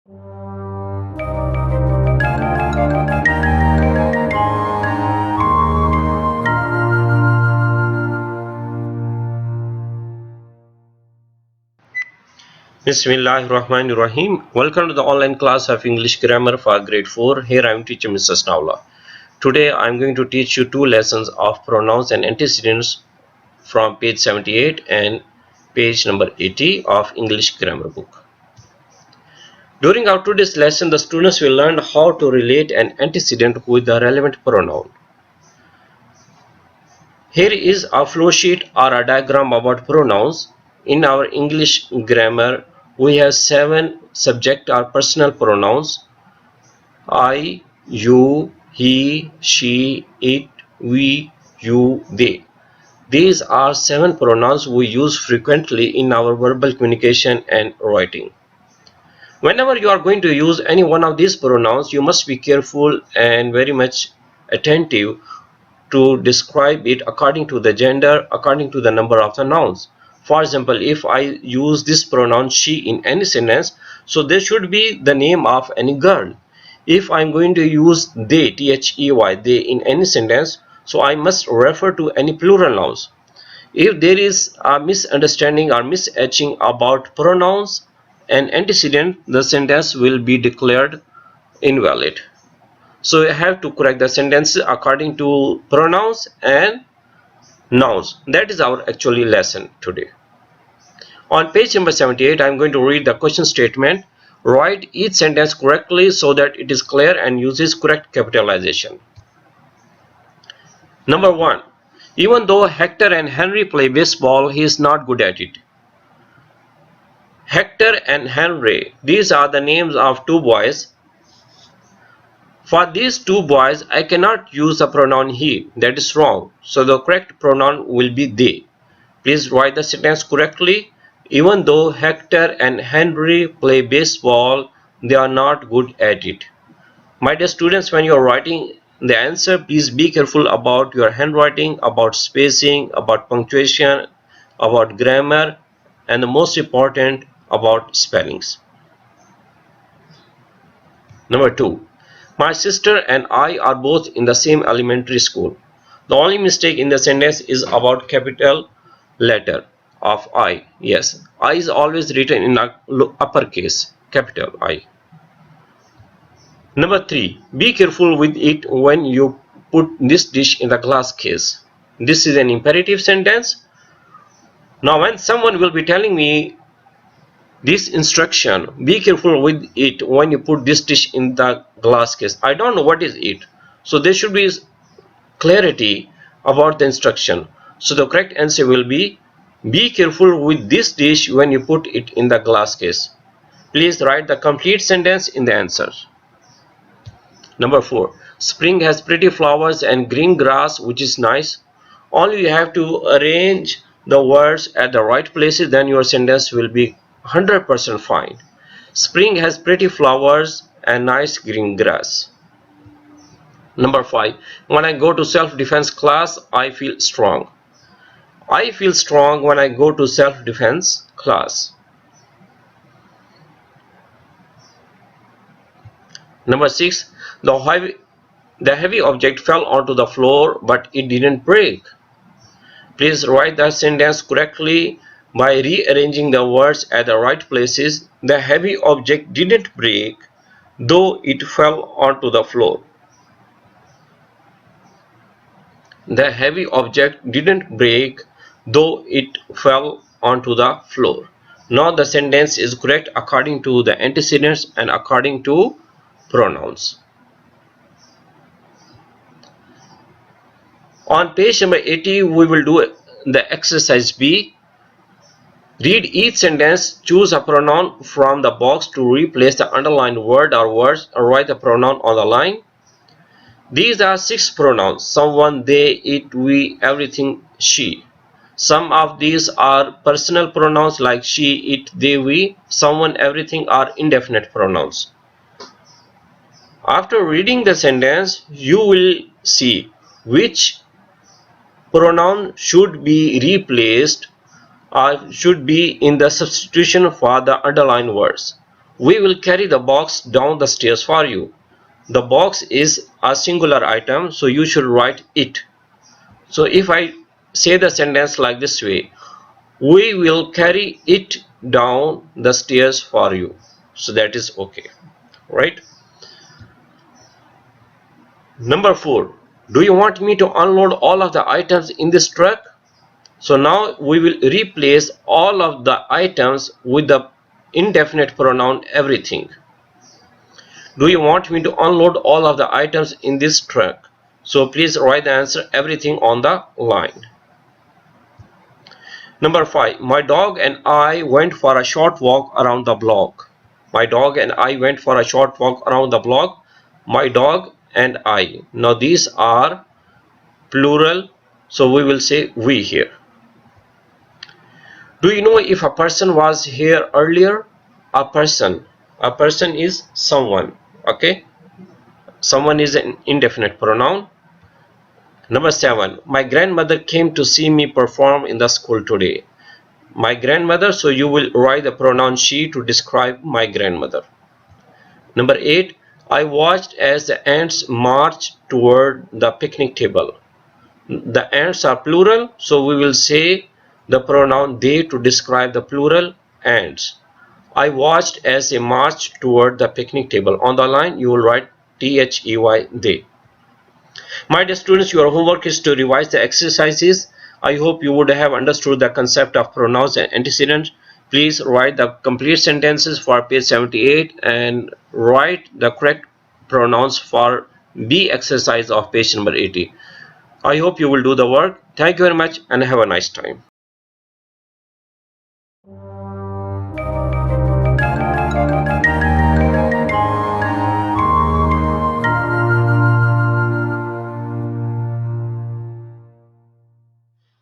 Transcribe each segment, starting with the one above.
Bismillahirrahmanirrahim. Welcome to the online class of English grammar for grade 4. Here I am teacher Mr. Snavla. Today I am going to teach you two lessons of pronouns and antecedents from page 78 and page number 80 of English grammar book. During our today's lesson, the students will learn how to relate an antecedent with the relevant pronoun. Here is a flow sheet or a diagram about pronouns. In our English grammar, we have 7 subject or personal pronouns: I, you, he, she, it, we, you, they. These are 7 pronouns we use frequently in our verbal communication and writing. Whenever you are going to use any one of these pronouns, you must be careful and very much attentive to describe it according to the gender, according to the number of the nouns. For example, if I use this pronoun she in any sentence, so there should be the name of any girl. If I'm going to use they, they, they in any sentence, so I must refer to any plural nouns. If there is a misunderstanding or mishatching about pronouns and antecedent, the sentence will be declared invalid. So you have to correct the sentences according to pronouns and nouns. That is our actually lesson today. On page number 78, I am going to read the question statement. Write each sentence correctly so that it is clear and uses correct capitalization. Number 1. Even though Hector and Henry play baseball, he is not good at it. Hector and Henry, these are the names of two boys. For these two boys, I cannot use the pronoun he. That is wrong. So the correct pronoun will be they. Please write the sentence correctly. Even though Hector and Henry play baseball, they are not good at it. My dear students, when you are writing the answer, please be careful about your handwriting, about spacing, about punctuation, about grammar, and the most important, about spellings. Number 2. My sister and I are both in the same elementary school. The only mistake in the sentence is about capital letter of I. Yes, I is always written in uppercase, capital I. Number 3. Be careful with it when you put this dish in the glass case. This is an imperative sentence. Now when someone will be telling me this instruction, be careful with it when you put this dish in the glass case, I don't know what is it. So there should be clarity about the instruction. So the correct answer will be careful with this dish when you put it in the glass case. Please write the complete sentence in the answer. Number 4. Spring has pretty flowers and green grass, which is nice. Only you have to arrange the words at the right places, then your sentence will be 100% fine. Spring has pretty flowers and nice green grass. Number 5. When I go to self-defense class, I feel strong. I feel strong when I go to self-defense class. Number 6. The heavy object fell onto the floor, but it didn't break. Please write the sentence correctly by rearranging the words at the right places. The heavy object didn't break, though it fell onto the floor. The heavy object didn't break, though it fell onto the floor. Now the sentence is correct according to the antecedents and according to pronouns. On page number 80, we will do the exercise B. Read each sentence, choose a pronoun from the box to replace the underlined word or words, or write the pronoun on the line. These are 6 pronouns: someone, they, it, we, everything, she. Some of these are personal pronouns like she, it, they, we. Someone, everything are indefinite pronouns. After reading the sentence, you will see which pronoun should be replaced or should be in the substitution for the underlined words. We will carry the box down the stairs for you. The box is a singular item, so you should write it. So if I say the sentence like this way, we will carry it down the stairs for you. So that is okay, right? Number 4. Do you want me to unload all of the items in this truck? So now we will replace all of the items with the indefinite pronoun everything. Do you want me to unload all of the items in this truck? So please write the answer everything on the line. Number 5. My dog and I went for a short walk around the block. My dog and I went for a short walk around the block. My dog and I. Now these are plural, so we will say we here. Do you know if a person was here earlier? A person. A person is someone. Okay. Someone is an indefinite pronoun. Number 7. My grandmother came to see me perform in the school today. My grandmother, so you will write the pronoun she to describe my grandmother. Number 8. I watched as the ants marched toward the picnic table. The ants are plural, so we will say the pronoun they to describe the plural ants. I watched as they marched toward the picnic table. On the line, you will write THEY, they. My dear students, your homework is to revise the exercises. I hope you would have understood the concept of pronouns and antecedents. Please write the complete sentences for page 78 and write the correct pronouns for B exercise of page number 80. I hope you will do the work. Thank you very much and have a nice time.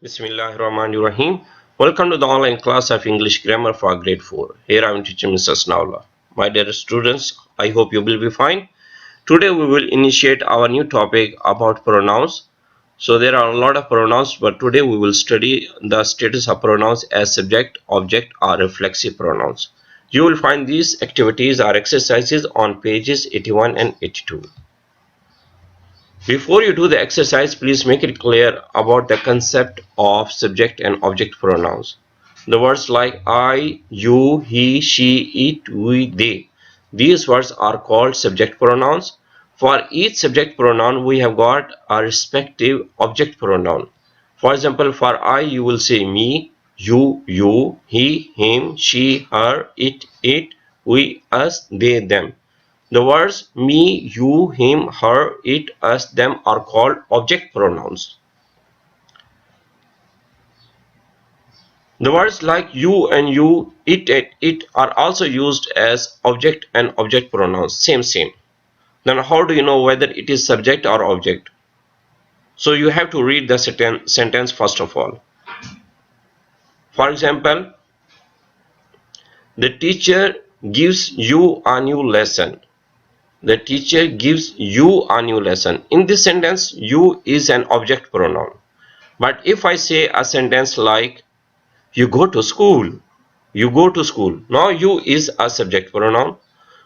Bismillahirrahmanirrahim. Welcome to the online class of English Grammar for grade 4. Here I am teacher Mr. Snavla. My dear students, I hope you will be fine. Today we will initiate our new topic about pronouns. So there are a lot of pronouns, but today we will study the status of pronouns as subject, object or reflexive pronouns. You will find these activities or exercises on pages 81 and 82. Before you do the exercise, please make it clear about the concept of subject and object pronouns. The words like I, you, he, she, it, we, they. These words are called subject pronouns. For each subject pronoun, we have got a respective object pronoun. For example, for I, you will say me, you, he, him, she, her, it, we, us, they, them. The words me, you, him, her, it, us, them are called object pronouns. The words like you and you, it are also used as object and object pronouns. Same. Then how do you know whether it is subject or object? So you have to read the sentence first of all. For example, the teacher gives you a new lesson. The teacher gives you a new lesson. In this sentence, you is an object pronoun. But if I say a sentence like, you go to school, now you is a subject pronoun.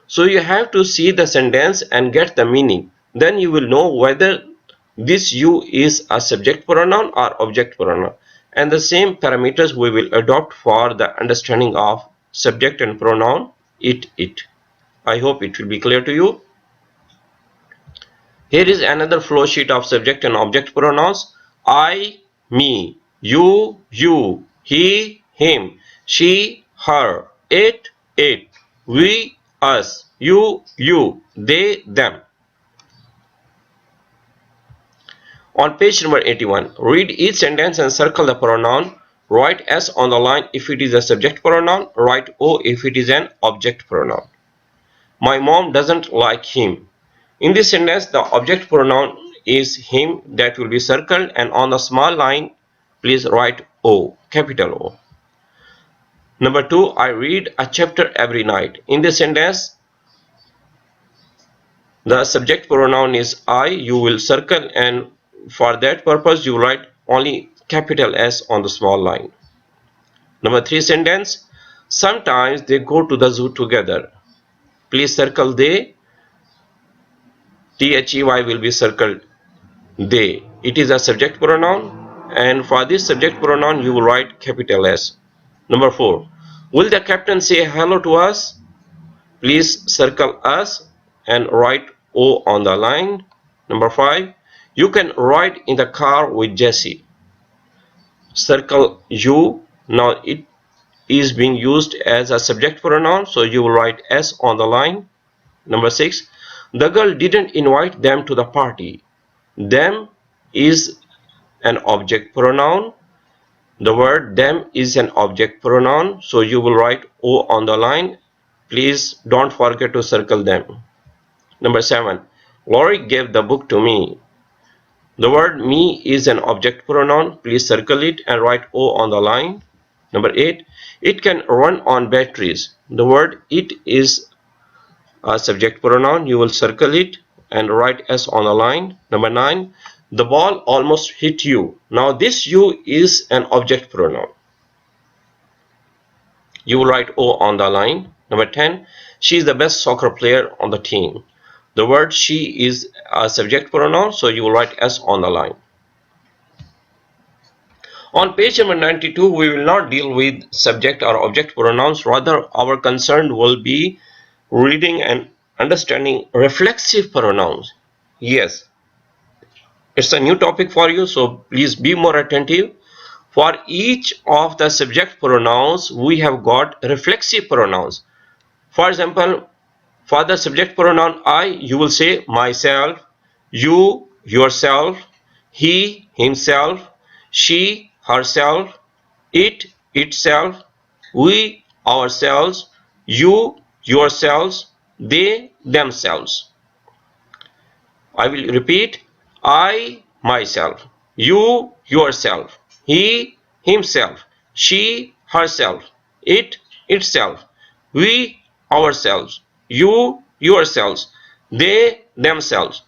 So you have to see the sentence and get the meaning. Then you will know whether this you is a subject pronoun or object pronoun. And the same parameters we will adopt for the understanding of subject and pronoun it. I hope it will be clear to you. Here is another flow sheet of subject and object pronouns. I, me, you, he, him, she, her, it, we, us, you, they, them. On page number 81, read each sentence and circle the pronoun. Write S on the line if it is a subject pronoun. Write O if it is an object pronoun. My mom doesn't like him. In this sentence, the object pronoun is him, that will be circled, and on the small line, please write O, capital O. Number 2, I read a chapter every night. In this sentence, the subject pronoun is I, you will circle, and for that purpose, you write only capital S on the small line. Number 3 sentence, sometimes they go to the zoo together. please circle they. THEY will be circled they. It is a subject pronoun, and for this subject pronoun you will write capital S. Number 4. Will the captain say hello to us? Please circle us and write O on the line. Number 5. You can ride in the car with Jesse. Circle you. Now it is being used as a subject pronoun, so you will write S on the line. Number 6. The girl didn't invite them to the party. Them is an object pronoun. The word them is an object pronoun, so you will write O on the line. Please don't forget to circle them. Number 7. Laurie gave the book to me. The word me is an object pronoun. Please circle it and write O on the line. Number 8. It can run on batteries. The word it is a subject pronoun. You will circle it and write S on the line. Number 9. The ball almost hit you. Now this you is an object pronoun. You will write O on the line. Number 10. She is the best soccer player on the team. The word she is a subject pronoun, so you will write S on the line. On page number 92, we will not deal with subject or object pronouns. Rather, our concern will be reading and understanding reflexive pronouns. Yes, it's a new topic for you, so please be more attentive. For each of the subject pronouns, we have got reflexive pronouns. For example, for the subject pronoun I, you will say myself, you, yourself, he, himself, she, herself, it, itself, we, ourselves, you, yourselves, they, themselves. I will repeat. I, myself, you, yourself, he, himself, she, herself, it, itself, we, ourselves, you, yourselves, they, themselves.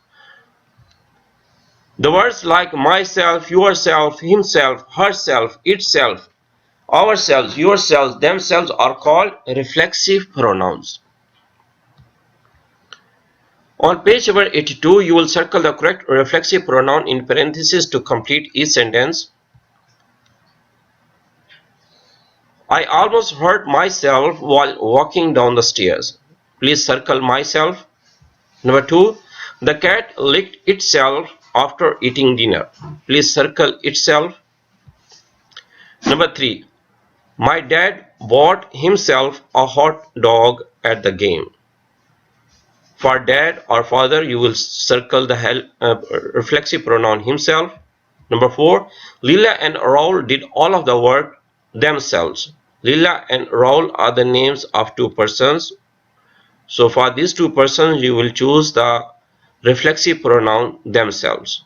The words like myself, yourself, himself, herself, itself, ourselves, yourselves, themselves are called reflexive pronouns. On page number 82, you will circle the correct reflexive pronoun in parentheses to complete each sentence. I almost hurt myself while walking down the stairs. Please circle myself. Number 2. The cat licked itself after eating dinner. Please circle itself. Number 3. My dad bought himself a hot dog at the game. For dad or father, you will circle the reflexive pronoun himself. Number 4. Lila and Raul did all of the work themselves. Lila and Raul are the names of two persons. So for these two persons, you will choose the reflexive pronoun themselves.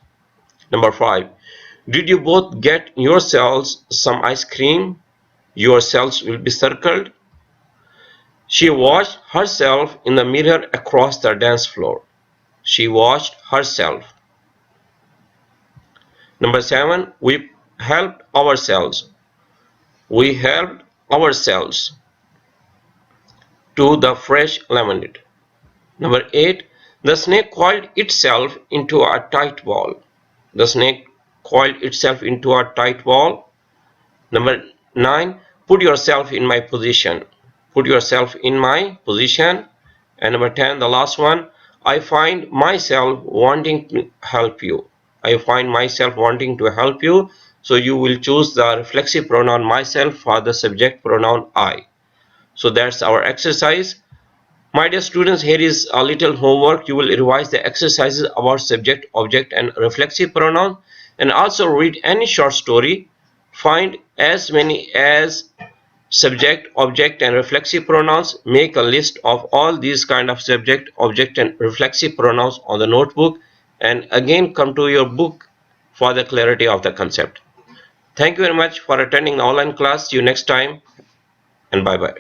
Number 5. Did you both get yourselves some ice cream? Yourselves will be circled. She watched herself in the mirror across the dance floor. She watched herself. Number 7. We helped ourselves. We helped ourselves to the fresh lemonade. Number 8. The snake coiled itself into a tight ball. The snake coiled itself into a tight ball. Number 9. Put yourself in my position. Put yourself in my position. And number 10, the last one. I find myself wanting to help you. I find myself wanting to help you. So you will choose the reflexive pronoun myself for the subject pronoun I. So that's our exercise. My dear students, here is a little homework. You will revise the exercises about subject, object and reflexive pronoun, and also read any short story. Find as many as subject, object and reflexive pronouns. Make a list of all these kind of subject, object and reflexive pronouns on the notebook, and again come to your book for the clarity of the concept. Thank you very much for attending the online class. See you next time, and bye bye.